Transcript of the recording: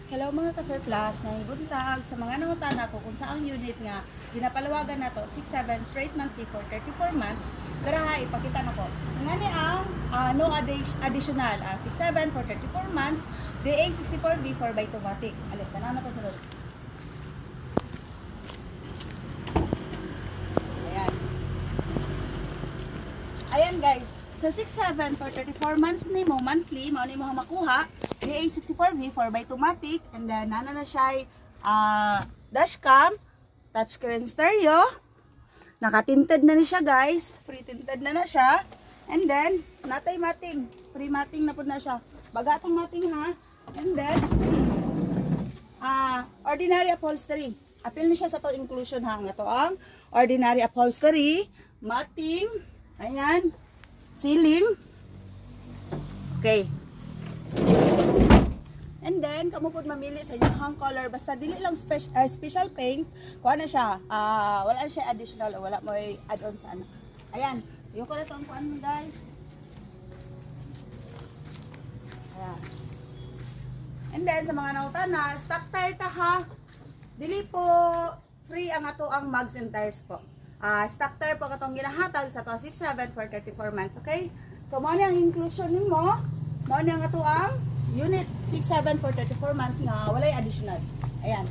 Hello mga ka-surplus, ngayong buntag sa mga nangutana ko kung saang unit nga ginapalawagan nato 67 straight monthly for 34 months. Dara ipakita nako. Ngani ang no additional 67 for 34 months, DA 64B for by automatic. Alit na to sunod. Ayan. Ayan guys. Sa 67 for 34 months ni mo monthly, mao ni mo makuha DA 64V for by automatic, and then nana na siya dashcam, touchscreen stereo, naka-tinted na ni siya guys, free tinted na siya, and then natay mating, free mating na po na siya, bagatong mating ha, and then ordinary upholstery, appeal ni siya sa to inclusion ha, nga to ang ordinary upholstery, mating, ayan, ceiling. Okay. And then, kamo pud mamili sa inyong color. Basta dili lang special paint. Kuha na siya. Wala siya additional o wala mo add-on sa ano. Ayan. Yung ko na ito ang kuhaan mo guys. Ayan. And then, sa mga nautana, stock tire ta ha. Dili po free ang ato ang mugs and tires po. Stock tire po katong ginahatag sa 267 for 34 months, okay? So, mo ni ang inclusion nimo, mo ni ang ato ang unit 67 for 34 months nga walay additional. Ayan.